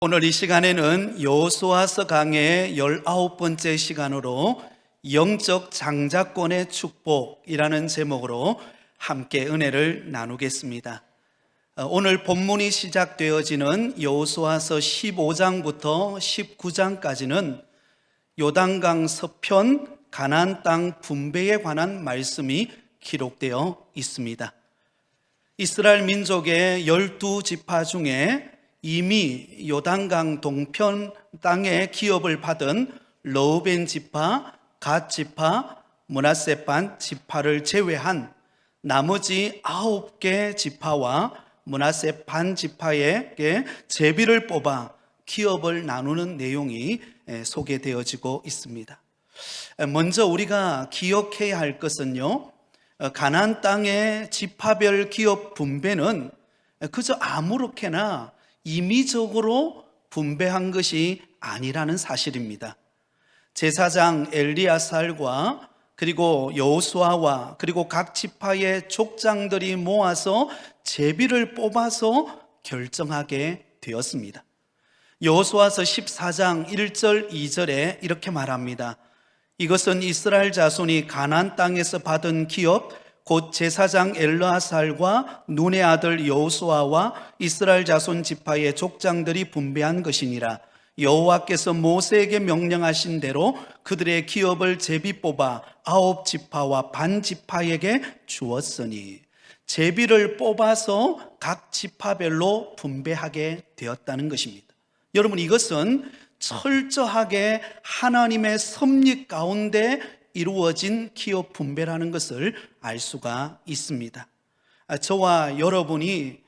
오늘 이 시간에는 여호수아서 강의 19번째 시간으로 영적 장자권의 축복이라는 제목으로 함께 은혜를 나누겠습니다. 오늘 본문이 시작되어지는 여호수아서 15장부터 19장까지는 요단강 서편 가나안 땅 분배에 관한 말씀이 기록되어 있습니다. 이스라엘 민족의 12지파 중에 이미 요단강 동편 땅의 기업을 받은 르우벤 지파, 갓 지파, 므낫세 반 지파를 제외한 나머지 9개 지파와 므낫세 반 지파에게 제비를 뽑아 기업을 나누는 내용이 소개되어지고 있습니다. 먼저 우리가 기억해야 할 것은요, 가나안 땅의 지파별 기업 분배는 그저 아무렇게나 임의적으로 분배한 것이 아니라는 사실입니다. 제사장 엘리야살과 그리고 여호수아와 그리고 각 지파의 족장들이 모아서 제비를 뽑아서 결정하게 되었습니다. 여호수아서 14장 1절 2절에 이렇게 말합니다. 이것은 이스라엘 자손이 가나안 땅에서 받은 기업 곧 제사장 엘르아살과 눈의 아들 여호수아와 이스라엘 자손 지파의 족장들이 분배한 것이니라. 여호와께서 모세에게 명령하신 대로 그들의 기업을 제비 뽑아 9지파와 반 지파에게 주었으니, 제비를 뽑아서 각 지파별로 분배하게 되었다는 것입니다. 여러분, 이것은 철저하게 하나님의 섭리 가운데 이루어진 기업 분배라는 것을 알 수가 있습니다. 저와 여러분이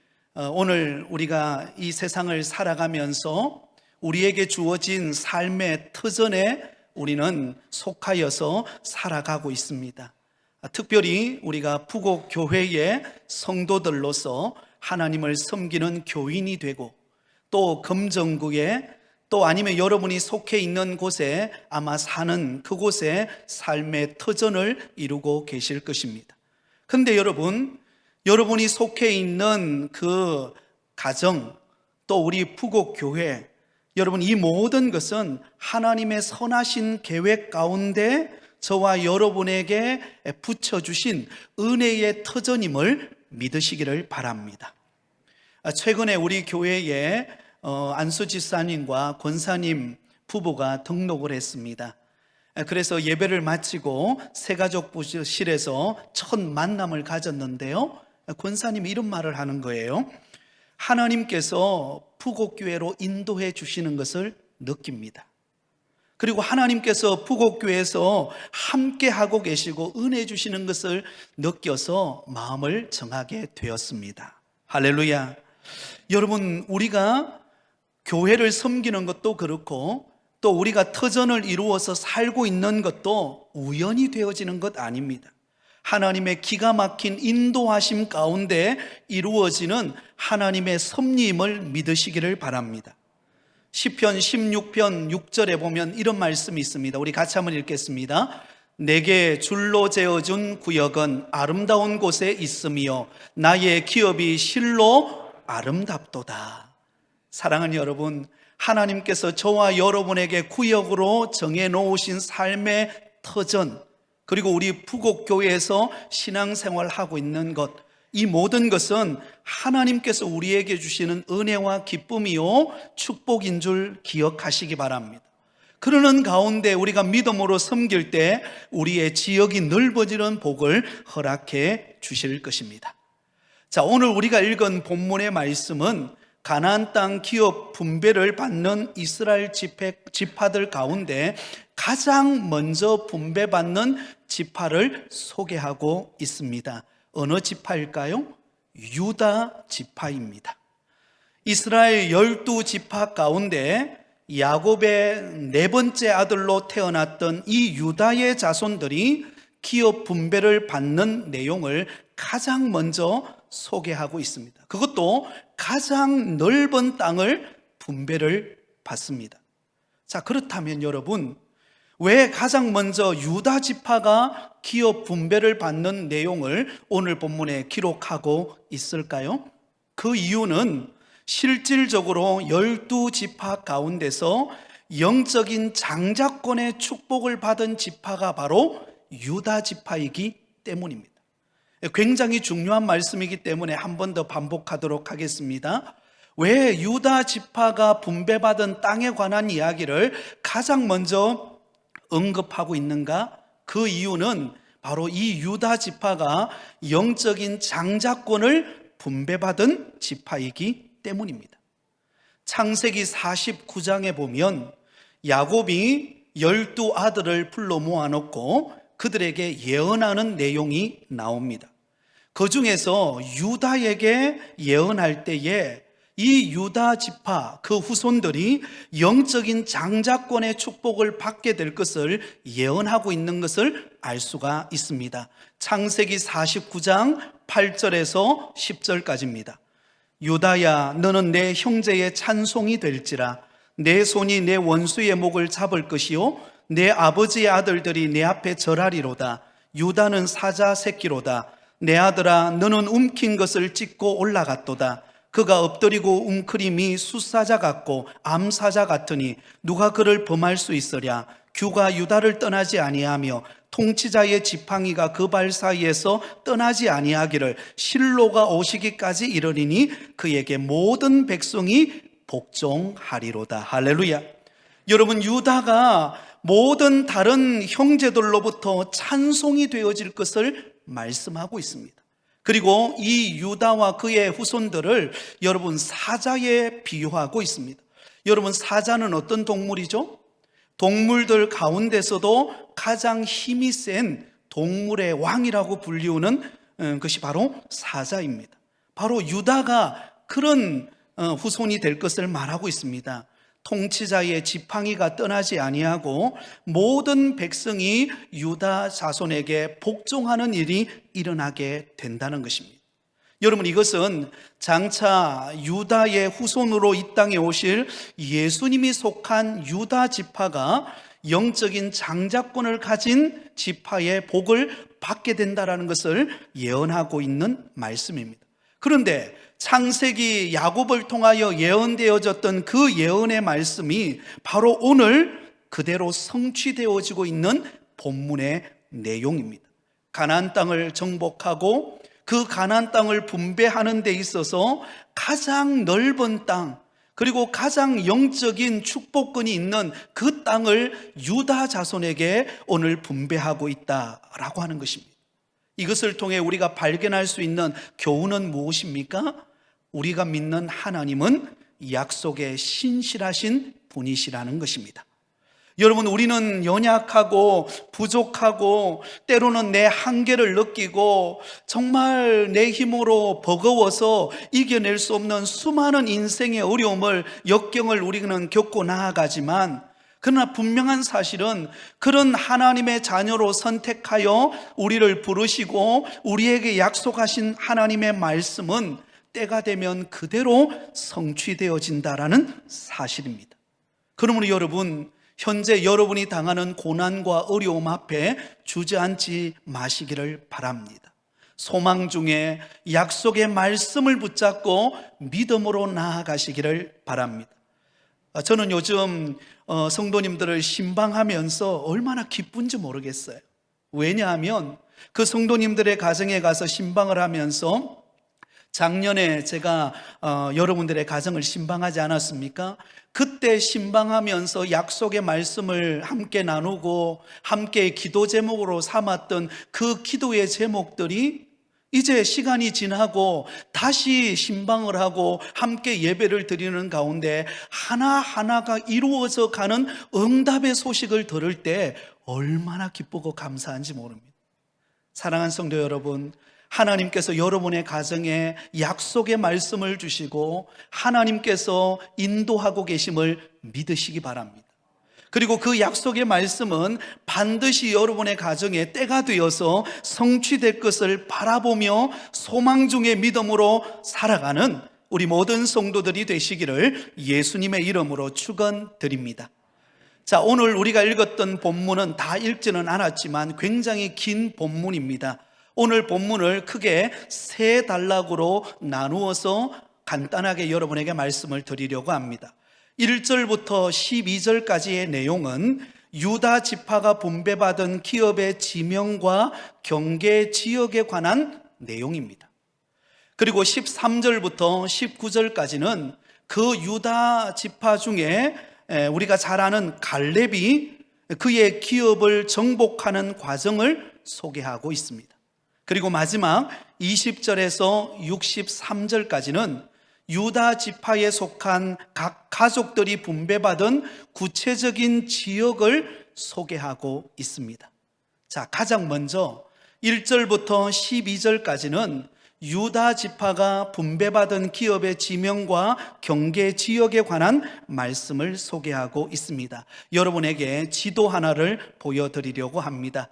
오늘 우리가 이 세상을 살아가면서 우리에게 주어진 삶의 터전에 우리는 속하여서 살아가고 있습니다. 특별히 우리가 부곡교회의 성도들로서 하나님을 섬기는 교인이 되고, 또 금정구에, 또 아니면 여러분이 속해 있는 곳에 아마 사는 그곳에 삶의 터전을 이루고 계실 것입니다. 그런데 여러분이 속해 있는 그 가정, 또 우리 부곡교회, 여러분, 이 모든 것은 하나님의 선하신 계획 가운데 저와 여러분에게 붙여주신 은혜의 터전임을 믿으시기를 바랍니다. 최근에 우리 교회에 안수 집사님과 권사님 부부가 등록을 했습니다. 그래서 예배를 마치고 새가족부실에서 첫 만남을 가졌는데요, 권사님이 이런 말을 하는 거예요. 하나님께서 부곡교회로 인도해 주시는 것을 느낍니다. 그리고 하나님께서 부곡교회에서 함께 하고 계시고 은혜 주시는 것을 느껴서 마음을 정하게 되었습니다. 할렐루야. 여러분, 우리가 교회를 섬기는 것도 그렇고, 또 우리가 터전을 이루어서 살고 있는 것도 우연히 되어지는 것 아닙니다. 하나님의 기가 막힌 인도하심 가운데 이루어지는 하나님의 섭리임을 믿으시기를 바랍니다. 시편 16편 6절에 보면 이런 말씀이 있습니다. 우리 같이 한번 읽겠습니다. 내게 줄로 재어준 구역은 아름다운 곳에 있으며 나의 기업이 실로 아름답도다. 사랑하는 여러분, 하나님께서 저와 여러분에게 구역으로 정해놓으신 삶의 터전, 그리고 우리 부곡교회에서 신앙생활하고 있는 것, 이 모든 것은 하나님께서 우리에게 주시는 은혜와 기쁨이요 축복인 줄 기억하시기 바랍니다. 그러는 가운데 우리가 믿음으로 섬길 때 우리의 지역이 넓어지는 복을 허락해 주실 것입니다. 자, 오늘 우리가 읽은 본문의 말씀은 가나안 땅 기업 분배를 받는 이스라엘 지파들 가운데 가장 먼저 분배받는 지파를 소개하고 있습니다. 어느 지파일까요? 유다 지파입니다. 이스라엘 12지파 가운데 야곱의 네 번째 아들로 태어났던 이 유다의 자손들이 기업 분배를 받는 내용을 가장 먼저 소개하고 있습니다. 그것도 가장 넓은 땅을 분배를 받습니다. 자, 그렇다면 여러분, 왜 가장 먼저 유다 지파가 기업 분배를 받는 내용을 오늘 본문에 기록하고 있을까요? 그 이유는 실질적으로 12지파 가운데서 영적인 장자권의 축복을 받은 지파가 바로 유다 지파이기 때문입니다. 굉장히 중요한 말씀이기 때문에 한 번 더 반복하도록 하겠습니다. 왜 유다 지파가 분배받은 땅에 관한 이야기를 가장 먼저 언급하고 있는가? 그 이유는 바로 이 유다 지파가 영적인 장자권을 분배받은 지파이기 때문입니다. 창세기 49장에 보면 야곱이 12아들을 불러 모아놓고 그들에게 예언하는 내용이 나옵니다. 그 중에서 유다에게 예언할 때에 이 유다 지파 그 후손들이 영적인 장자권의 축복을 받게 될 것을 예언하고 있는 것을 알 수가 있습니다. 창세기 49장 8절에서 10절까지입니다. 유다야, 너는 내 형제의 찬송이 될지라. 내 손이 내 원수의 목을 잡을 것이요 내 아버지의 아들들이 내 앞에 절하리로다. 유다는 사자 새끼로다. 내 아들아, 너는 움킨 것을 찢고 올라갔도다. 그가 엎드리고 웅크림이 숫사자 같고 암사자 같으니 누가 그를 범할 수 있으랴. 규가 유다를 떠나지 아니하며 통치자의 지팡이가 그 발 사이에서 떠나지 아니하기를 실로가 오시기까지 이르리니 그에게 모든 백성이 복종하리로다. 할렐루야. 여러분, 유다가 모든 다른 형제들로부터 찬송이 되어질 것을 말씀하고 있습니다. 그리고 이 유다와 그의 후손들을 여러분 사자에 비유하고 있습니다. 여러분, 사자는 어떤 동물이죠? 동물들 가운데서도 가장 힘이 센 동물의 왕이라고 불리우는 것이 바로 사자입니다. 바로 유다가 그런 후손이 될 것을 말하고 있습니다. 통치자의 지팡이가 떠나지 아니하고 모든 백성이 유다 자손에게 복종하는 일이 일어나게 된다는 것입니다. 여러분, 이것은 장차 유다의 후손으로 이 땅에 오실 예수님이 속한 유다 지파가 영적인 장자권을 가진 지파의 복을 받게 된다는 것을 예언하고 있는 말씀입니다. 그런데 창세기 야곱을 통하여 예언되어졌던 그 예언의 말씀이 바로 오늘 그대로 성취되어지고 있는 본문의 내용입니다. 가나안 땅을 정복하고 그 가나안 땅을 분배하는 데 있어서 가장 넓은 땅, 그리고 가장 영적인 축복권이 있는 그 땅을 유다 자손에게 오늘 분배하고 있다라고 하는 것입니다. 이것을 통해 우리가 발견할 수 있는 교훈은 무엇입니까? 우리가 믿는 하나님은 약속에 신실하신 분이시라는 것입니다. 여러분, 우리는 연약하고 부족하고 때로는 내 한계를 느끼고 정말 내 힘으로 버거워서 이겨낼 수 없는 수많은 인생의 어려움을, 역경을 우리는 겪고 나아가지만, 그러나 분명한 사실은 그런 하나님의 자녀로 선택하여 우리를 부르시고 우리에게 약속하신 하나님의 말씀은 때가 되면 그대로 성취되어진다라는 사실입니다. 그러므로 여러분, 현재 여러분이 당하는 고난과 어려움 앞에 주저앉지 마시기를 바랍니다. 소망 중에 약속의 말씀을 붙잡고 믿음으로 나아가시기를 바랍니다. 저는 요즘 성도님들을 신방하면서 얼마나 기쁜지 모르겠어요. 왜냐하면 그 성도님들의 가정에 가서 신방을 하면서 작년에 제가 여러분들의 가정을 신방하지 않았습니까? 그때 신방하면서 약속의 말씀을 함께 나누고 함께 기도 제목으로 삼았던 그 기도의 제목들이 이제 시간이 지나고 다시 신방을 하고 함께 예배를 드리는 가운데 하나하나가 이루어져 가는 응답의 소식을 들을 때 얼마나 기쁘고 감사한지 모릅니다. 사랑하는 성도 여러분, 하나님께서 여러분의 가정에 약속의 말씀을 주시고 하나님께서 인도하고 계심을 믿으시기 바랍니다. 그리고 그 약속의 말씀은 반드시 여러분의 가정에 때가 되어서 성취될 것을 바라보며 소망 중의 믿음으로 살아가는 우리 모든 성도들이 되시기를 예수님의 이름으로 축원드립니다. 자, 오늘 우리가 읽었던 본문은 다 읽지는 않았지만 굉장히 긴 본문입니다. 오늘 본문을 크게 세 단락으로 나누어서 간단하게 여러분에게 말씀을 드리려고 합니다. 1절부터 12절까지의 내용은 유다 지파가 분배받은 기업의 지명과 경계 지역에 관한 내용입니다. 그리고 13절부터 19절까지는 그 유다 지파 중에 우리가 잘 아는 갈렙이 그의 기업을 정복하는 과정을 소개하고 있습니다. 그리고 마지막 20절에서 63절까지는 유다 지파에 속한 각 가족들이 분배받은 구체적인 지역을 소개하고 있습니다. 자, 가장 먼저 1절부터 12절까지는 유다 지파가 분배받은 기업의 지명과 경계 지역에 관한 말씀을 소개하고 있습니다. 여러분에게 지도 하나를 보여드리려고 합니다.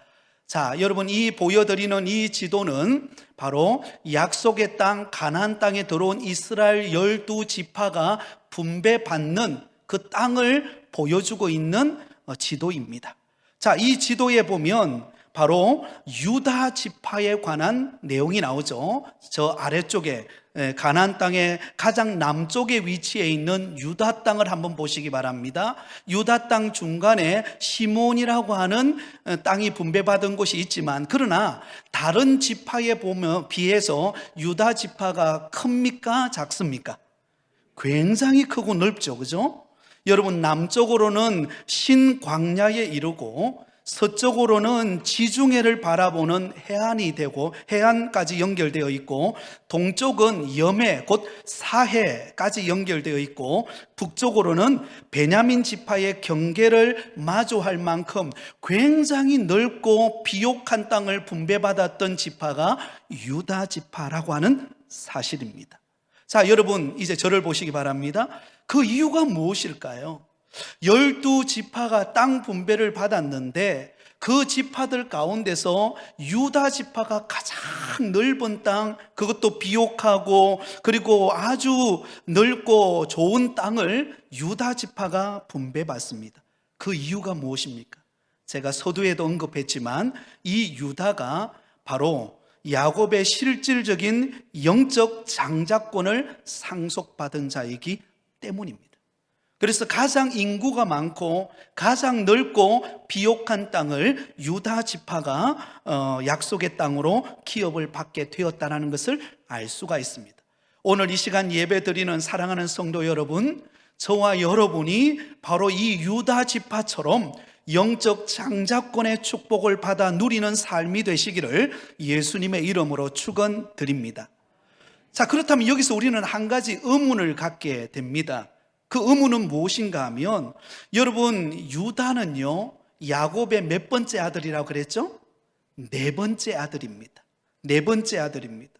자, 여러분, 이 보여드리는 이 지도는 바로 약속의 땅 가나안 땅에 들어온 이스라엘 12지파가 분배받는 그 땅을 보여주고 있는 지도입니다. 자, 이 지도에 보면 바로 유다 지파에 관한 내용이 나오죠. 저 아래쪽에 가나안 땅의 가장 남쪽에 위치해 있는 유다 땅을 한번 보시기 바랍니다. 유다 땅 중간에 시몬이라고 하는 땅이 분배받은 곳이 있지만, 그러나 다른 지파에 보면 비해서 유다 지파가 큽니까? 작습니까? 굉장히 크고 넓죠, 그죠? 여러분, 남쪽으로는 신광야에 이르고 서쪽으로는 지중해를 바라보는 해안이 되고 해안까지 연결되어 있고, 동쪽은 염해 곧 사해까지 연결되어 있고, 북쪽으로는 베냐민 지파의 경계를 마주할 만큼 굉장히 넓고 비옥한 땅을 분배받았던 지파가 유다 지파라고 하는 사실입니다. 자, 여러분, 이제 저를 보시기 바랍니다. 그 이유가 무엇일까요? 12지파가 땅 분배를 받았는데 그 지파들 가운데서 유다 지파가 가장 넓은 땅, 그것도 비옥하고 그리고 아주 넓고 좋은 땅을 유다 지파가 분배받습니다. 그 이유가 무엇입니까? 제가 서두에도 언급했지만 이 유다가 바로 야곱의 실질적인 영적 장자권을 상속받은 자이기 때문입니다. 그래서 가장 인구가 많고 가장 넓고 비옥한 땅을 유다 지파가 약속의 땅으로 기업을 받게 되었다는 것을 알 수가 있습니다. 오늘 이 시간 예배 드리는 사랑하는 성도 여러분, 저와 여러분이 바로 이 유다 지파처럼 영적 장자권의 축복을 받아 누리는 삶이 되시기를 예수님의 이름으로 축원드립니다. 자, 그렇다면 여기서 우리는 한 가지 의문을 갖게 됩니다. 그 의문은 무엇인가 하면, 여러분, 유다는요 야곱의 몇 번째 아들이라고 그랬죠? 네 번째 아들입니다. 네 번째 아들입니다.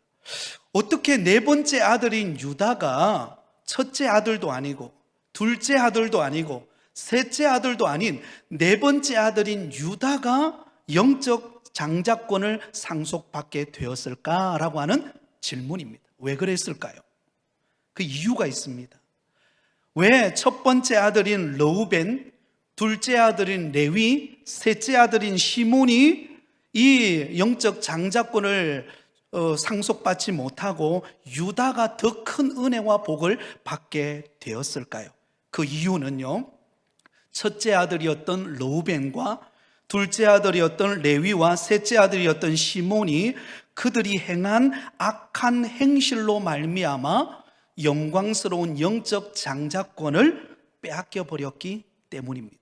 어떻게 네 번째 아들인 유다가 첫째 아들도 아니고 둘째 아들도 아니고 셋째 아들도 아닌 네 번째 아들인 유다가 영적 장자권을 상속받게 되었을까라고 하는 질문입니다. 왜 그랬을까요? 그 이유가 있습니다. 왜 첫 번째 아들인 르우벤, 둘째 아들인 레위, 셋째 아들인 시몬이 이 영적 장자권을 상속받지 못하고 유다가 더 큰 은혜와 복을 받게 되었을까요? 그 이유는요, 첫째 아들이었던 르우벤과 둘째 아들이었던 레위와 셋째 아들이었던 시몬이 그들이 행한 악한 행실로 말미암아 영광스러운 영적 장자권을 빼앗겨 버렸기 때문입니다.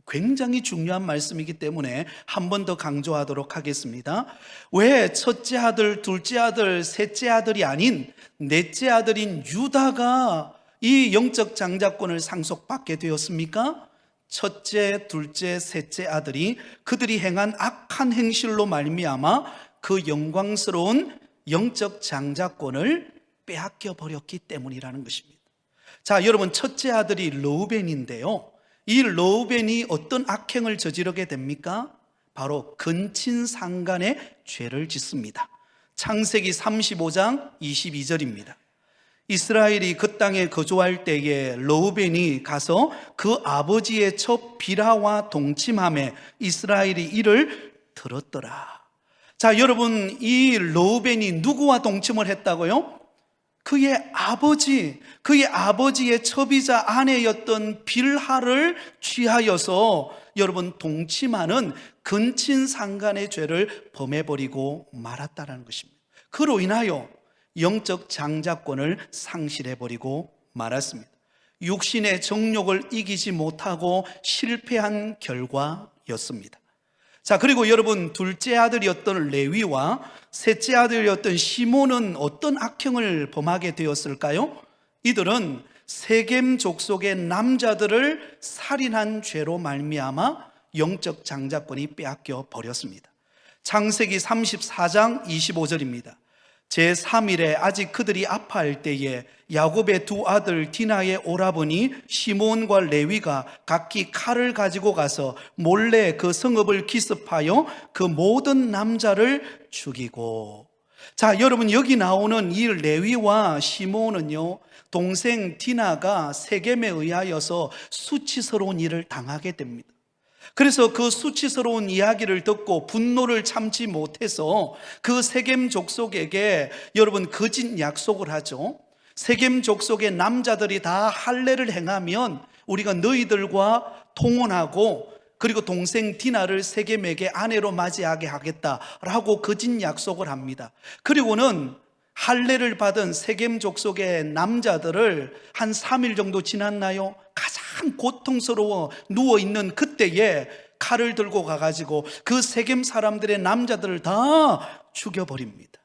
굉장히 중요한 말씀이기 때문에 한 번 더 강조하도록 하겠습니다. 왜 첫째 아들, 둘째 아들, 셋째 아들이 아닌 넷째 아들인 유다가 이 영적 장자권을 상속받게 되었습니까? 첫째, 둘째, 셋째 아들이 그들이 행한 악한 행실로 말미암아 그 영광스러운 영적 장자권을 빼앗겨 버렸기 때문이라는 것입니다. 자, 여러분, 첫째 아들이 르우벤인데요, 이 르우벤이 어떤 악행을 저지르게 됩니까? 바로 근친상간의 죄를 짓습니다. 창세기 35장 22절입니다. 이스라엘이 그 땅에 거주할 때에 르우벤이 가서 그 아버지의 첩 비라와 동침함에 이스라엘이 이를 들었더라. 자, 여러분, 이 르우벤이 누구와 동침을 했다고요? 그의 아버지의 첩이자 아내였던 빌하를 취하여서 여러분 동침하는 근친상간의 죄를 범해버리고 말았다는 것입니다. 그로 인하여 영적 장자권을 상실해버리고 말았습니다. 육신의 정욕을 이기지 못하고 실패한 결과였습니다. 자, 그리고 여러분, 둘째 아들이었던 레위와 셋째 아들이었던 시몬은 어떤 악행을 범하게 되었을까요? 이들은 세겜 족속의 남자들을 살인한 죄로 말미암아 영적 장자권이 빼앗겨 버렸습니다. 창세기 34장 25절입니다. 제3일에 아직 그들이 아파할 때에 야곱의 두 아들 디나의 오라버니 시몬과 레위가 각기 칼을 가지고 가서 몰래 그 성읍을 기습하여 그 모든 남자를 죽이고. 자, 여러분, 여기 나오는 이 레위와 시몬은요, 동생 디나가 세겜에 의하여서 수치스러운 일을 당하게 됩니다. 그래서 그 수치스러운 이야기를 듣고 분노를 참지 못해서 그 세겜 족속에게 여러분 거짓 약속을 하죠. 세겜 족속의 남자들이 다 할례를 행하면 우리가 너희들과 통혼하고 그리고 동생 디나를 세겜에게 아내로 맞이하게 하겠다라고 거짓 약속을 합니다. 그리고는 할례를 받은 세겜 족속의 남자들을 한 3일 정도 지났나요? 가장 고통스러워 누워있는 그때에 칼을 들고 가가지고 그 세겜 사람들의 남자들을 다 죽여버립니다.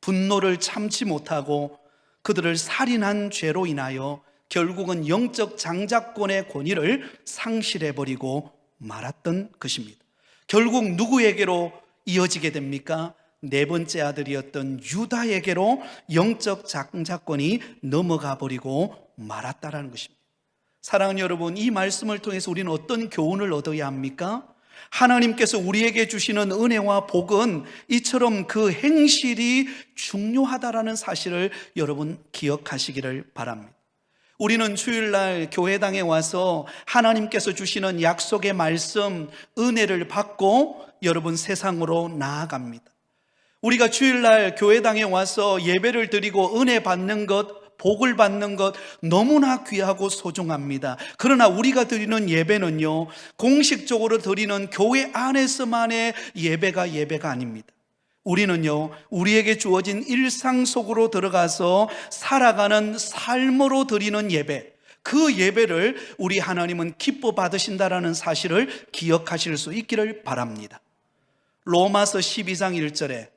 분노를 참지 못하고 그들을 살인한 죄로 인하여 결국은 영적 장자권의 권위를 상실해버리고 말았던 것입니다. 결국 누구에게로 이어지게 됩니까? 네 번째 아들이었던 유다에게로 영적 장자권이 넘어가 버리고 말았다라는 것입니다. 사랑하는 여러분, 이 말씀을 통해서 우리는 어떤 교훈을 얻어야 합니까? 하나님께서 우리에게 주시는 은혜와 복은 이처럼 그 행실이 중요하다라는 사실을 여러분 기억하시기를 바랍니다. 우리는 주일날 교회당에 와서 하나님께서 주시는 약속의 말씀, 은혜를 받고 여러분 세상으로 나아갑니다. 우리가 주일날 교회당에 와서 예배를 드리고 은혜 받는 것, 복을 받는 것 너무나 귀하고 소중합니다. 그러나 우리가 드리는 예배는요, 공식적으로 드리는 교회 안에서만의 예배가 아닙니다. 우리는요, 우리에게 주어진 일상 속으로 들어가서 살아가는 삶으로 드리는 예배, 그 예배를 우리 하나님은 기뻐 받으신다라는 사실을 기억하실 수 있기를 바랍니다. 로마서 12장 1절에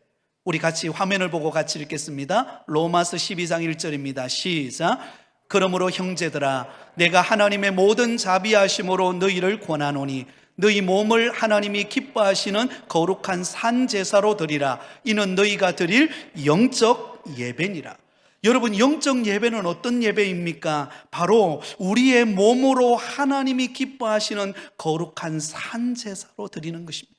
우리 같이 화면을 보고 같이 읽겠습니다. 로마서 12장 1절입니다. 시작. 그러므로 형제들아, 내가 하나님의 모든 자비하심으로 너희를 권하노니 너희 몸을 하나님이 기뻐하시는 거룩한 산제사로 드리라. 이는 너희가 드릴 영적 예배니라. 여러분, 영적 예배는 어떤 예배입니까? 바로 우리의 몸으로 하나님이 기뻐하시는 거룩한 산제사로 드리는 것입니다.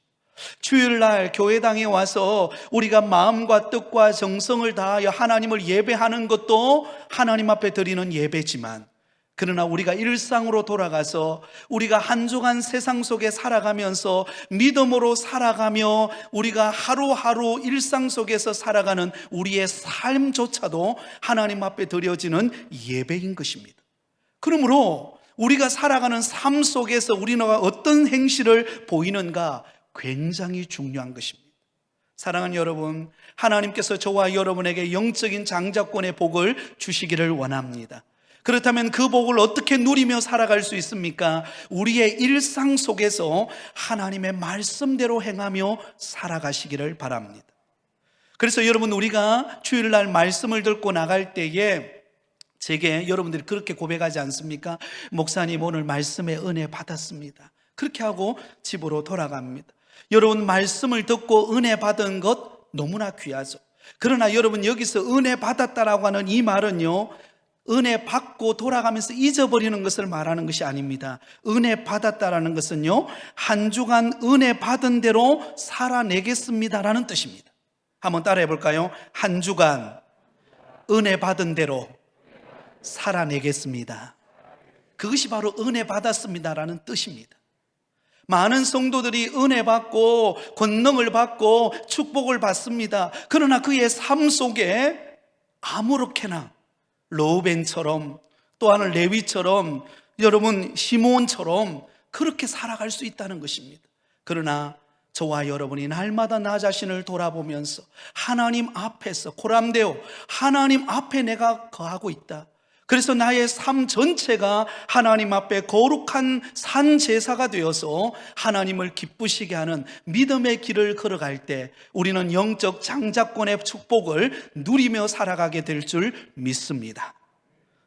주일날 교회당에 와서 우리가 마음과 뜻과 정성을 다하여 하나님을 예배하는 것도 하나님 앞에 드리는 예배지만, 그러나 우리가 일상으로 돌아가서 우리가 한 주간 세상 속에 살아가면서 믿음으로 살아가며 우리가 하루하루 일상 속에서 살아가는 우리의 삶조차도 하나님 앞에 드려지는 예배인 것입니다. 그러므로 우리가 살아가는 삶 속에서 우리는 어떤 행실을 보이는가 굉장히 중요한 것입니다. 사랑하는 여러분, 하나님께서 저와 여러분에게 영적인 장자권의 복을 주시기를 원합니다. 그렇다면 그 복을 어떻게 누리며 살아갈 수 있습니까? 우리의 일상 속에서 하나님의 말씀대로 행하며 살아가시기를 바랍니다. 그래서 여러분, 우리가 주일날 말씀을 듣고 나갈 때에 제게 여러분들이 그렇게 고백하지 않습니까? 목사님, 오늘 말씀의 은혜 받았습니다. 그렇게 하고 집으로 돌아갑니다. 여러분, 말씀을 듣고 은혜 받은 것 너무나 귀하죠. 그러나 여러분, 여기서 은혜 받았다라고 하는 이 말은요, 은혜 받고 돌아가면서 잊어버리는 것을 말하는 것이 아닙니다. 은혜 받았다라는 것은요, 한 주간 은혜 받은 대로 살아내겠습니다라는 뜻입니다. 한번 따라해 볼까요? 한 주간 은혜 받은 대로 살아내겠습니다. 그것이 바로 은혜 받았습니다라는 뜻입니다. 많은 성도들이 은혜 받고 권능을 받고 축복을 받습니다. 그러나 그의 삶 속에 아무렇게나 르우벤처럼, 또 하나 레위처럼, 여러분 시몬처럼 그렇게 살아갈 수 있다는 것입니다. 그러나 저와 여러분이 날마다 나 자신을 돌아보면서 하나님 앞에서 고람되어 하나님 앞에 내가 거하고 있다. 그래서 나의 삶 전체가 하나님 앞에 거룩한 산 제사가 되어서 하나님을 기쁘시게 하는 믿음의 길을 걸어갈 때 우리는 영적 장자권의 축복을 누리며 살아가게 될 줄 믿습니다.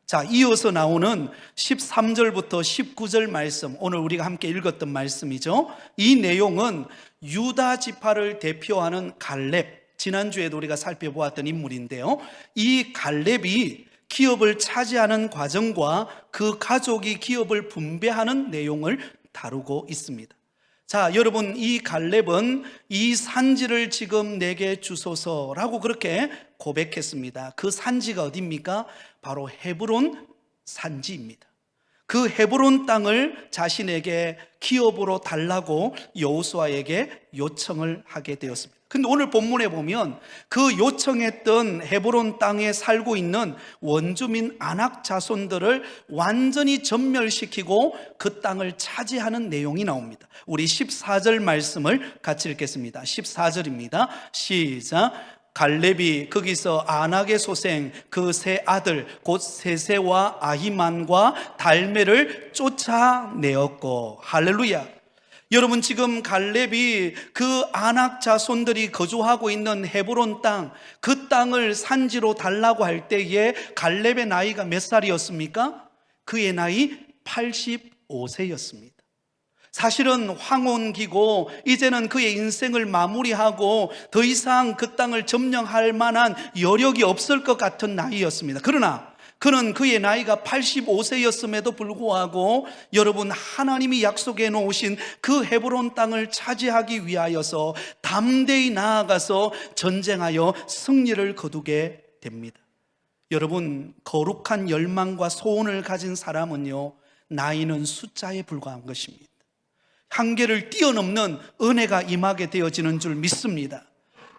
자, 이어서 나오는 13절부터 19절 말씀, 오늘 우리가 함께 읽었던 말씀이죠. 이 내용은 유다 지파를 대표하는 갈렙, 지난주에도 우리가 살펴보았던 인물인데요, 이 갈렙이 기업을 차지하는 과정과 그 가족이 기업을 분배하는 내용을 다루고 있습니다. 자, 여러분, 이 갈렙은 이 산지를 지금 내게 주소서라고 그렇게 고백했습니다. 그 산지가 어디입니까? 바로 헤브론 산지입니다. 그 헤브론 땅을 자신에게 기업으로 달라고 여호수아에게 요청을 하게 되었습니다. 근데 오늘 본문에 보면 그 요청했던 헤브론 땅에 살고 있는 원주민 아낙 자손들을 완전히 전멸시키고 그 땅을 차지하는 내용이 나옵니다. 우리 14절 말씀을 같이 읽겠습니다. 14절입니다. 시작. 갈렙이 거기서 아낙의 소생 그 세 아들 곧 세세와 아히만과 달메를 쫓아내었고, 할렐루야. 여러분, 지금 갈렙이 그 아낙 자손들이 거주하고 있는 헤브론 땅, 그 땅을 산지로 달라고 할 때에 갈렙의 나이가 몇 살이었습니까? 그의 나이 85세였습니다. 사실은 황혼기고 이제는 그의 인생을 마무리하고 더 이상 그 땅을 점령할 만한 여력이 없을 것 같은 나이였습니다. 그러나 그는 그의 나이가 85세였음에도 불구하고 여러분, 하나님이 약속해 놓으신 그 헤브론 땅을 차지하기 위하여서 담대히 나아가서 전쟁하여 승리를 거두게 됩니다. 여러분, 거룩한 열망과 소원을 가진 사람은요, 나이는 숫자에 불과한 것입니다. 한계를 뛰어넘는 은혜가 임하게 되어지는 줄 믿습니다.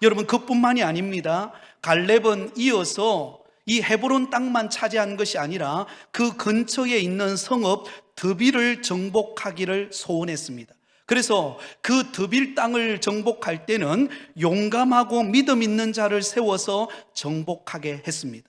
여러분, 그뿐만이 아닙니다. 갈렙은 이어서 이 헤브론 땅만 차지한 것이 아니라 그 근처에 있는 성읍 드빌을 정복하기를 소원했습니다. 그래서 그 드빌 땅을 정복할 때는 용감하고 믿음 있는 자를 세워서 정복하게 했습니다.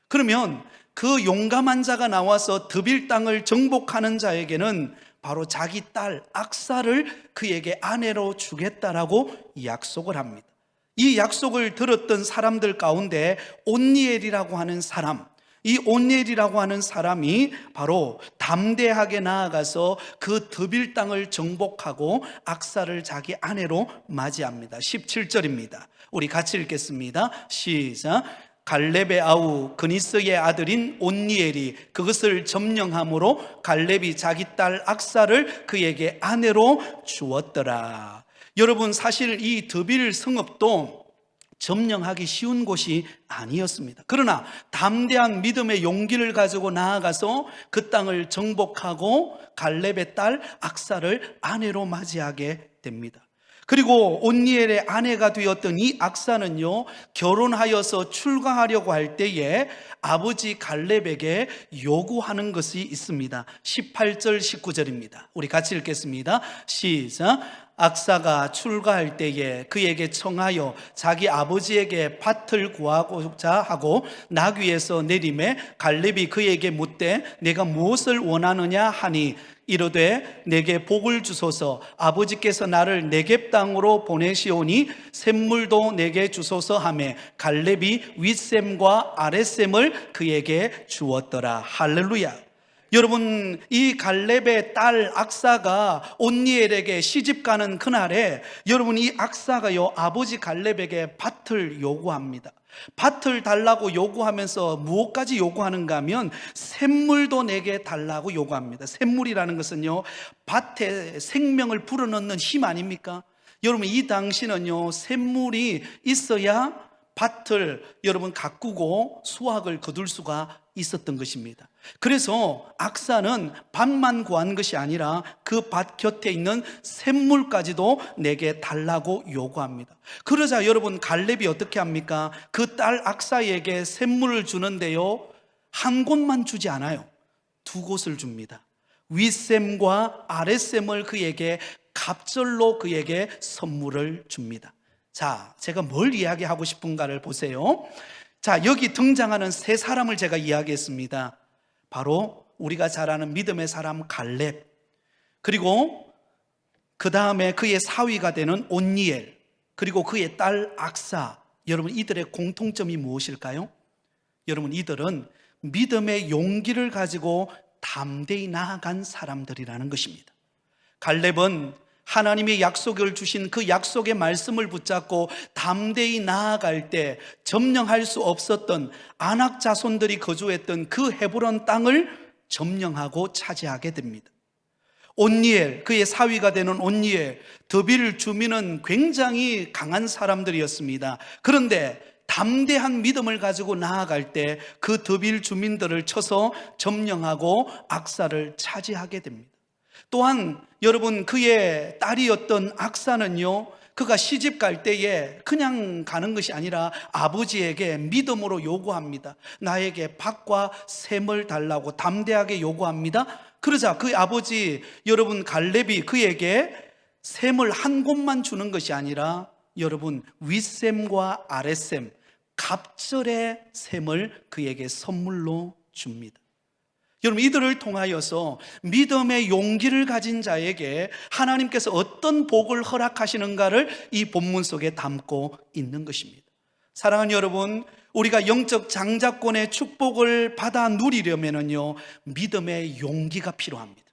그러면 그 용감한 자가 나와서 드빌 땅을 정복하는 자에게는 바로 자기 딸 악사를 그에게 아내로 주겠다라고 약속을 합니다. 이 약속을 들었던 사람들 가운데 온니엘이라고 하는 사람, 이 온니엘이라고 하는 사람이 바로 담대하게 나아가서 그 드빌 땅을 정복하고 악사를 자기 아내로 맞이합니다. 17절입니다. 우리 같이 읽겠습니다. 시작. 갈렙의 아우 그니스의 아들인 온니엘이 그것을 점령함으로 갈렙이 자기 딸 악사를 그에게 아내로 주었더라. 여러분, 사실 이 드빌 성읍도 점령하기 쉬운 곳이 아니었습니다. 그러나 담대한 믿음의 용기를 가지고 나아가서 그 땅을 정복하고 갈렙의 딸 악사를 아내로 맞이하게 됩니다. 그리고 온니엘의 아내가 되었던 이 악사는요, 결혼하여서 출가하려고 할 때에 아버지 갈렙에게 요구하는 것이 있습니다. 18절 19절입니다. 우리 같이 읽겠습니다. 시작. 악사가 출가할 때에 그에게 청하여 자기 아버지에게 밭을 구하고자 하고 나귀에서 내림에 갈렙이 그에게 묻되 내가 무엇을 원하느냐 하니 이르되 내게 복을 주소서. 아버지께서 나를 네겝 땅으로 보내시오니 샘물도 내게 주소서 하매 갈렙이 윗샘과 아랫샘을 그에게 주었더라. 할렐루야. 여러분, 이 갈렙의 딸 악사가 온니엘에게 시집가는 그날에 여러분, 이 악사가요 아버지 갈렙에게 밭을 요구합니다. 밭을 달라고 요구하면서 무엇까지 요구하는가 하면 샘물도 내게 달라고 요구합니다. 샘물이라는 것은요, 밭에 생명을 불어넣는 힘 아닙니까? 여러분, 이 당시는요 샘물이 있어야 밭을 여러분 가꾸고 수확을 거둘 수가 있었던 것입니다. 그래서 악사는 밭만 구한 것이 아니라 그 밭 곁에 있는 샘물까지도 내게 달라고 요구합니다. 그러자 여러분, 갈렙이 어떻게 합니까? 그 딸 악사에게 샘물을 주는데요, 한 곳만 주지 않아요. 두 곳을 줍니다. 윗셈과 아랫셈을 그에게 갑절로 그에게 선물을 줍니다. 자, 제가 뭘 이야기하고 싶은가를 보세요. 자, 여기 등장하는 세 사람을 제가 이야기했습니다. 바로 우리가 잘 아는 믿음의 사람 갈렙, 그리고 그 다음에 그의 사위가 되는 온니엘, 그리고 그의 딸 악사. 여러분, 이들의 공통점이 무엇일까요? 여러분, 이들은 믿음의 용기를 가지고 담대히 나아간 사람들이라는 것입니다. 갈렙은 하나님의 약속을 주신 그 약속의 말씀을 붙잡고 담대히 나아갈 때 점령할 수 없었던 아낙 자손들이 거주했던 그 헤브론 땅을 점령하고 차지하게 됩니다. 온니엘, 그의 사위가 되는 온니엘, 더빌 주민은 굉장히 강한 사람들이었습니다. 그런데 담대한 믿음을 가지고 나아갈 때 그 더빌 주민들을 쳐서 점령하고 악사를 차지하게 됩니다. 또한 여러분, 그의 딸이었던 악사는요, 그가 시집 갈 때에 그냥 가는 것이 아니라 아버지에게 믿음으로 요구합니다. 나에게 밭과 샘을 달라고 담대하게 요구합니다. 그러자 그 아버지, 여러분, 갈렙이 그에게 샘을 한 곳만 주는 것이 아니라 여러분, 윗샘과 아랫샘, 갑절의 샘을 그에게 선물로 줍니다. 여러분, 이들을 통하여서 믿음의 용기를 가진 자에게 하나님께서 어떤 복을 허락하시는가를 이 본문 속에 담고 있는 것입니다. 사랑하는 여러분, 우리가 영적 장자권의 축복을 받아 누리려면요, 믿음의 용기가 필요합니다.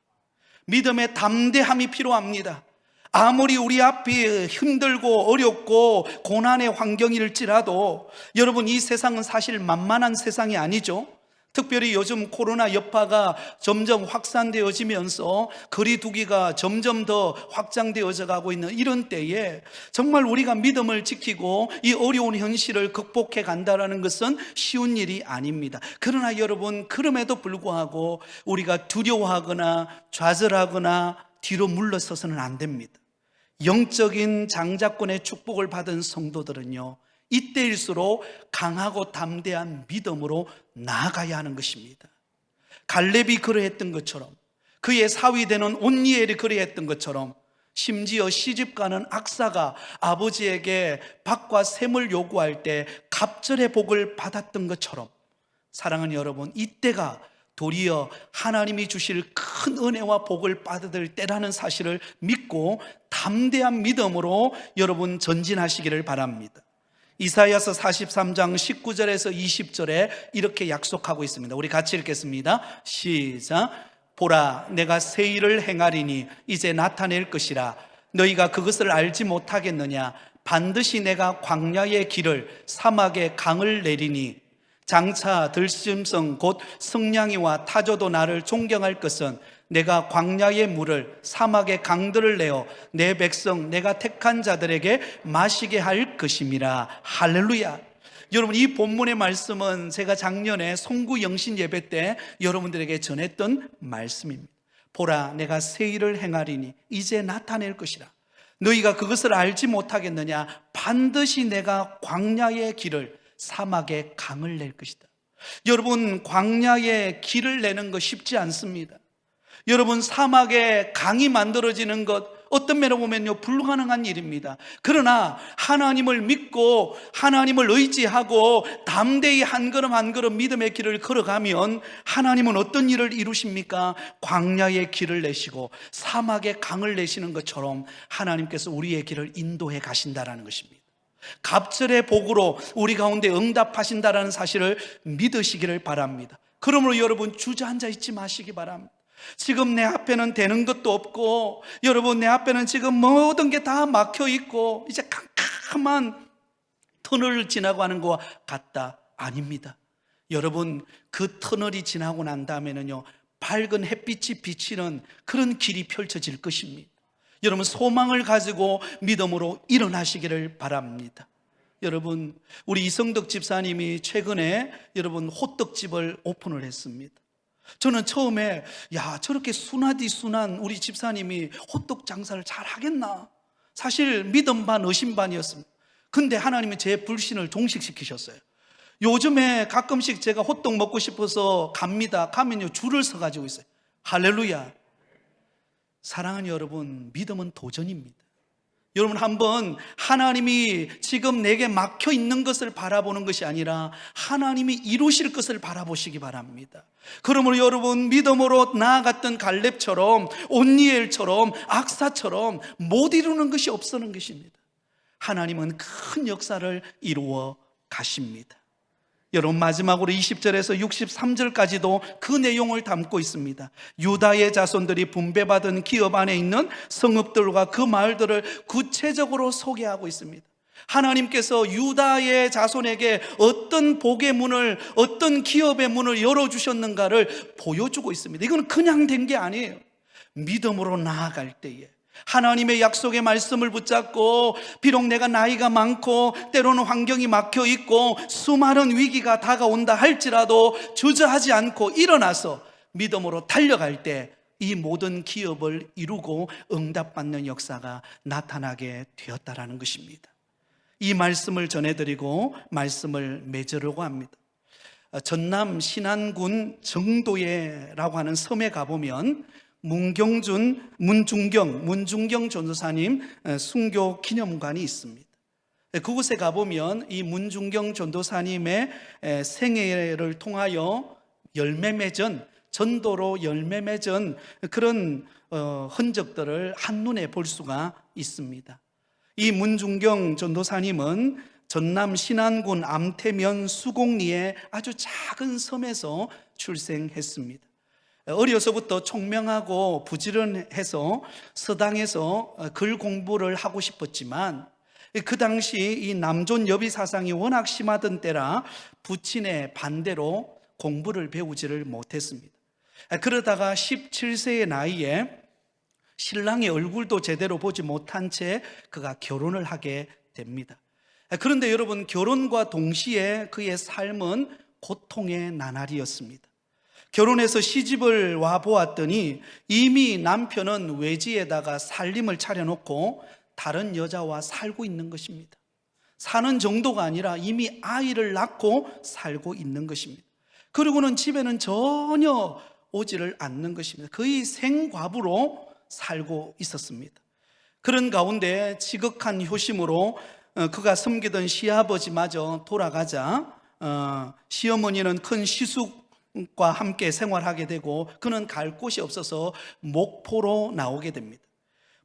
믿음의 담대함이 필요합니다. 아무리 우리 앞이 힘들고 어렵고 고난의 환경일지라도 여러분, 이 세상은 사실 만만한 세상이 아니죠. 특별히 요즘 코로나 여파가 점점 확산되어지면서 거리두기가 점점 더 확장되어져 가고 있는 이런 때에 정말 우리가 믿음을 지키고 이 어려운 현실을 극복해 간다는 것은 쉬운 일이 아닙니다. 그러나 여러분, 그럼에도 불구하고 우리가 두려워하거나 좌절하거나 뒤로 물러서서는 안 됩니다. 영적인 장자권의 축복을 받은 성도들은요, 이때일수록 강하고 담대한 믿음으로 나아가야 하는 것입니다. 갈렙이 그러했던 것처럼, 그의 사위 되는 온니엘이 그러했던 것처럼, 심지어 시집가는 악사가 아버지에게 밭과 샘을 요구할 때 갑절의 복을 받았던 것처럼, 사랑하는 여러분, 이때가 도리어 하나님이 주실 큰 은혜와 복을 받을 때라는 사실을 믿고 담대한 믿음으로 여러분 전진하시기를 바랍니다. 이사야서 43장 19절에서 20절에 이렇게 약속하고 있습니다. 우리 같이 읽겠습니다. 시작. 보라, 내가 새 일을 행하리니 이제 나타낼 것이라. 너희가 그것을 알지 못하겠느냐? 반드시 내가 광야의 길을, 사막의 강을 내리니 장차 들짐승 곧 승냥이와 타조도 나를 존경할 것은 내가 광야의 물을, 사막의 강들을 내어 내 백성 내가 택한 자들에게 마시게 할 것임이라. 할렐루야. 여러분, 이 본문의 말씀은 제가 작년에 송구 영신 예배 때 여러분들에게 전했던 말씀입니다. 보라, 내가 새 일을 행하리니 이제 나타낼 것이라. 너희가 그것을 알지 못하겠느냐? 반드시 내가 광야의 길을, 사막의 강을 낼 것이다. 여러분, 광야의 길을 내는 것 쉽지 않습니다. 여러분, 사막에 강이 만들어지는 것 어떤 면으로 보면요, 불가능한 일입니다. 그러나 하나님을 믿고 하나님을 의지하고 담대히 한 걸음 한 걸음 믿음의 길을 걸어가면 하나님은 어떤 일을 이루십니까? 광야의 길을 내시고 사막의 강을 내시는 것처럼 하나님께서 우리의 길을 인도해 가신다라는 것입니다. 갑절의 복으로 우리 가운데 응답하신다라는 사실을 믿으시기를 바랍니다. 그러므로 여러분, 주저앉아 있지 마시기 바랍니다. 지금 내 앞에는 되는 것도 없고, 여러분, 내 앞에는 지금 모든 게 다 막혀 있고 이제 캄캄한 터널을 지나고 하는 것과 같다. 아닙니다. 여러분, 그 터널이 지나고 난 다음에는요, 밝은 햇빛이 비치는 그런 길이 펼쳐질 것입니다. 여러분, 소망을 가지고 믿음으로 일어나시기를 바랍니다. 여러분, 우리 이성덕 집사님이 최근에 여러분 호떡집을 오픈을 했습니다. 저는 처음에 저렇게 순한 우리 집사님이 호떡 장사를 잘 하겠나? 사실 믿음 반 의심 반이었습니다. 근데 하나님이 제 불신을 종식시키셨어요. 요즘에 가끔씩 제가 호떡 먹고 싶어서 갑니다. 가면요, 줄을 서가지고 있어요. 할렐루야. 사랑하는 여러분, 믿음은 도전입니다. 여러분, 한번 하나님이 지금 내게 막혀 있는 것을 바라보는 것이 아니라 하나님이 이루실 것을 바라보시기 바랍니다. 그러므로 여러분, 믿음으로 나아갔던 갈렙처럼, 온니엘처럼, 악사처럼 못 이루는 것이 없었는 것입니다. 하나님은 큰 역사를 이루어 가십니다. 여러분, 마지막으로 20절에서 63절까지도 그 내용을 담고 있습니다. 유다의 자손들이 분배받은 기업 안에 있는 성읍들과 그 마을들을 구체적으로 소개하고 있습니다. 하나님께서 유다의 자손에게 어떤 복의 문을, 어떤 기업의 문을 열어주셨는가를 보여주고 있습니다. 이건 그냥 된 게 아니에요. 믿음으로 나아갈 때에 하나님의 약속의 말씀을 붙잡고, 비록 내가 나이가 많고 때로는 환경이 막혀 있고 수많은 위기가 다가온다 할지라도 주저하지 않고 일어나서 믿음으로 달려갈 때 이 모든 기업을 이루고 응답받는 역사가 나타나게 되었다라는 것입니다. 이 말씀을 전해드리고 말씀을 맺으려고 합니다. 전남 신안군 정도예라고 하는 섬에 가보면 문중경 전도사님 순교 기념관이 있습니다. 그곳에 가보면 이 문중경 전도사님의 생애를 통하여 열매 맺은, 전도로 열매 맺은 그런 흔적들을 한눈에 볼 수가 있습니다. 이 문중경 전도사님은 전남 신안군 암태면 수곡리의 아주 작은 섬에서 출생했습니다. 어려서부터 총명하고 부지런해서 서당에서 글 공부를 하고 싶었지만 그 당시 이 남존 여비 사상이 워낙 심하던 때라 부친의 반대로 공부를 배우지를 못했습니다. 그러다가 17세의 나이에 신랑의 얼굴도 제대로 보지 못한 채 그가 결혼을 하게 됩니다. 그런데 여러분, 결혼과 동시에 그의 삶은 고통의 나날이었습니다. 결혼해서 시집을 와 보았더니 이미 남편은 외지에다가 살림을 차려놓고 다른 여자와 살고 있는 것입니다. 사는 정도가 아니라 이미 아이를 낳고 살고 있는 것입니다. 그리고는 집에는 전혀 오지를 않는 것입니다. 거의 생과부로 살고 있었습니다. 그런 가운데 지극한 효심으로 그가 섬기던 시아버지마저 돌아가자 시어머니는 큰 시숙과 함께 생활하게 되고 그는 갈 곳이 없어서 목포로 나오게 됩니다.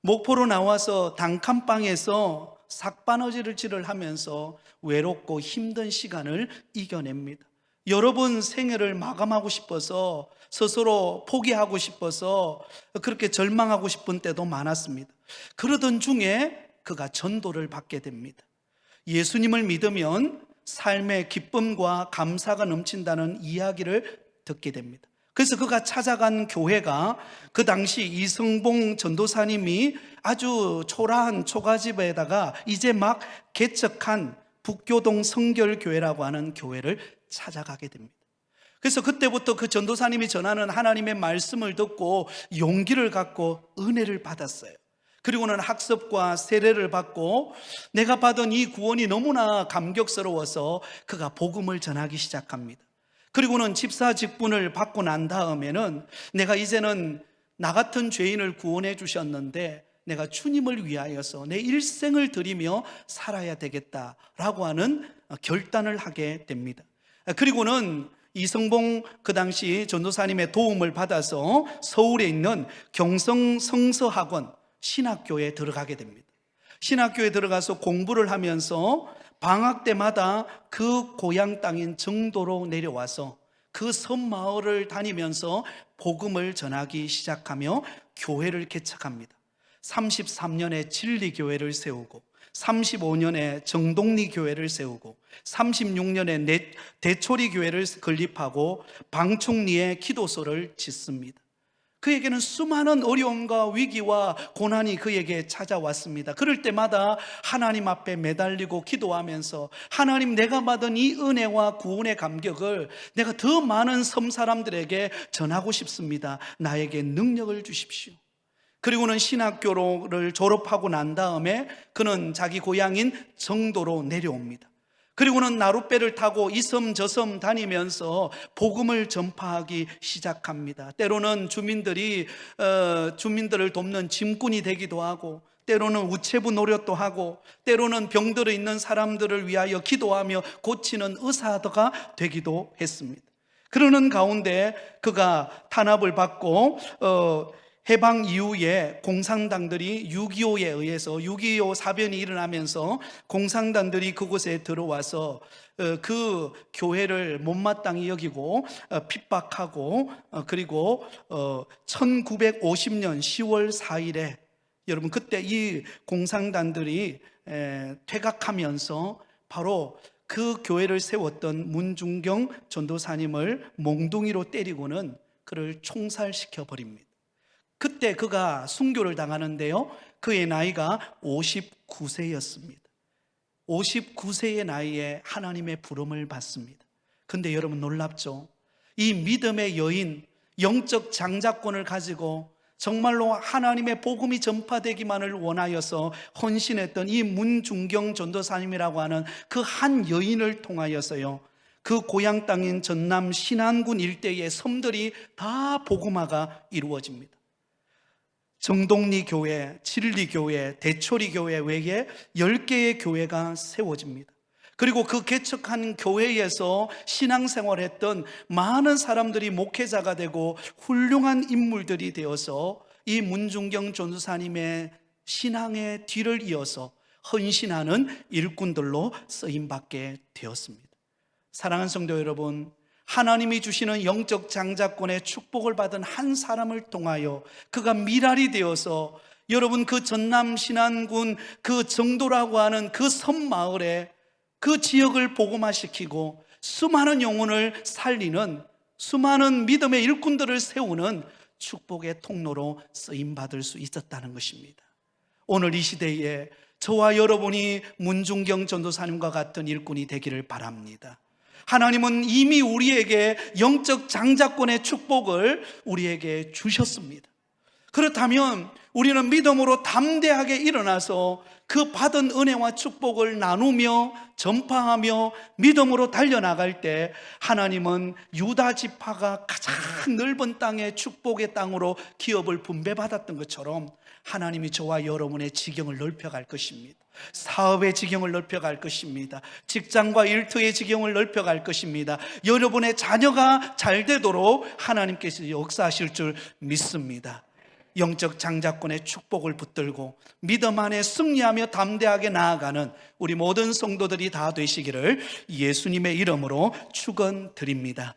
목포로 나와서 단칸방에서 삭바느질을 하면서 외롭고 힘든 시간을 이겨냅니다. 여러 번 생애를 마감하고 싶어서, 스스로 포기하고 싶어서 그렇게 절망하고 싶은 때도 많았습니다. 그러던 중에 그가 전도를 받게 됩니다. 예수님을 믿으면 삶의 기쁨과 감사가 넘친다는 이야기를 듣게 됩니다. 그래서 그가 찾아간 교회가 그 당시 이성봉 전도사님이 아주 초라한 초가집에다가 이제 막 개척한 북교동 성결교회라고 하는 교회를 찾아가게 됩니다. 그래서 그때부터 그 전도사님이 전하는 하나님의 말씀을 듣고 용기를 갖고 은혜를 받았어요. 그리고는 학습과 세례를 받고 내가 받은 이 구원이 너무나 감격스러워서 그가 복음을 전하기 시작합니다. 그리고는 집사 직분을 받고 난 다음에는 내가 이제는 나 같은 죄인을 구원해 주셨는데 내가 주님을 위하여서 내 일생을 드리며 살아야 되겠다라고 하는 결단을 하게 됩니다. 그리고는 이성봉 그 당시 전도사님의 도움을 받아서 서울에 있는 경성성서학원 신학교에 들어가게 됩니다. 신학교에 들어가서 공부를 하면서 방학 때마다 그 고향 땅인 정도로 내려와서 그 섬마을을 다니면서 복음을 전하기 시작하며 교회를 개척합니다. 33년에 진리교회를 세우고 35년에 정동리 교회를 세우고 36년에 대초리 교회를 건립하고 방충리에 기도소를 짓습니다. 그에게는 수많은 어려움과 위기와 고난이 그에게 찾아왔습니다. 그럴 때마다 하나님 앞에 매달리고 기도하면서 하나님, 내가 받은 이 은혜와 구원의 감격을 내가 더 많은 섬 사람들에게 전하고 싶습니다. 나에게 능력을 주십시오. 그리고는 신학교를 졸업하고 난 다음에 그는 자기 고향인 정도로 내려옵니다. 그리고는 나룻배를 타고 이 섬 저 섬 다니면서 복음을 전파하기 시작합니다. 때로는 주민들을 돕는 짐꾼이 되기도 하고, 때로는 우체부 노릇도 하고, 때로는 병들어 있는 사람들을 위하여 기도하며 고치는 의사가 되기도 했습니다. 그러는 가운데 그가 탄압을 받고 해방 이후에 공산당들이 6.25에 의해서 6.25 사변이 일어나면서 공산당들이 그곳에 들어와서 그 교회를 못마땅히 여기고 핍박하고, 그리고 1950년 10월 4일에 여러분, 그때 이 공산당들이 퇴각하면서 바로 그 교회를 세웠던 문중경 전도사님을 몽둥이로 때리고는 그를 총살시켜 버립니다. 그때 그가 순교를 당하는데요, 그의 나이가 59세였습니다 59세의 나이에 하나님의 부름을 받습니다. 근데 여러분, 놀랍죠? 이 믿음의 여인, 영적 장자권을 가지고 정말로 하나님의 복음이 전파되기만을 원하여서 헌신했던 이 문중경 전도사님이라고 하는 그 한 여인을 통하여서요, 그 고향 땅인 전남 신안군 일대의 섬들이 다 복음화가 이루어집니다. 정동리 교회, 진리 교회, 대초리 교회 외에 10개의 교회가 세워집니다. 그리고 그 개척한 교회에서 신앙생활했던 많은 사람들이 목회자가 되고 훌륭한 인물들이 되어서 이 문중경 전도사님의 신앙의 뒤를 이어서 헌신하는 일꾼들로 쓰임받게 되었습니다. 사랑하는 성도 여러분, 하나님이 주시는 영적 장자권의 축복을 받은 한 사람을 통하여 그가 미랄이 되어서 여러분, 그 전남 신안군 그 정도라고 하는 그 섬마을에 그 지역을 복음화시키고 수많은 영혼을 살리는, 수많은 믿음의 일꾼들을 세우는 축복의 통로로 쓰임받을 수 있었다는 것입니다. 오늘 이 시대에 저와 여러분이 문중경 전도사님과 같은 일꾼이 되기를 바랍니다. 하나님은 이미 우리에게 영적 장자권의 축복을 우리에게 주셨습니다. 그렇다면 우리는 믿음으로 담대하게 일어나서 그 받은 은혜와 축복을 나누며 전파하며 믿음으로 달려나갈 때, 하나님은 유다 지파가 가장 넓은 땅의 축복의 땅으로 기업을 분배받았던 것처럼 하나님이 저와 여러분의 지경을 넓혀갈 것입니다. 사업의 지경을 넓혀갈 것입니다. 직장과 일터의 지경을 넓혀갈 것입니다. 여러분의 자녀가 잘 되도록 하나님께서 역사하실 줄 믿습니다. 영적 장자권의 축복을 붙들고 믿음 안에 승리하며 담대하게 나아가는 우리 모든 성도들이 다 되시기를 예수님의 이름으로 축원드립니다.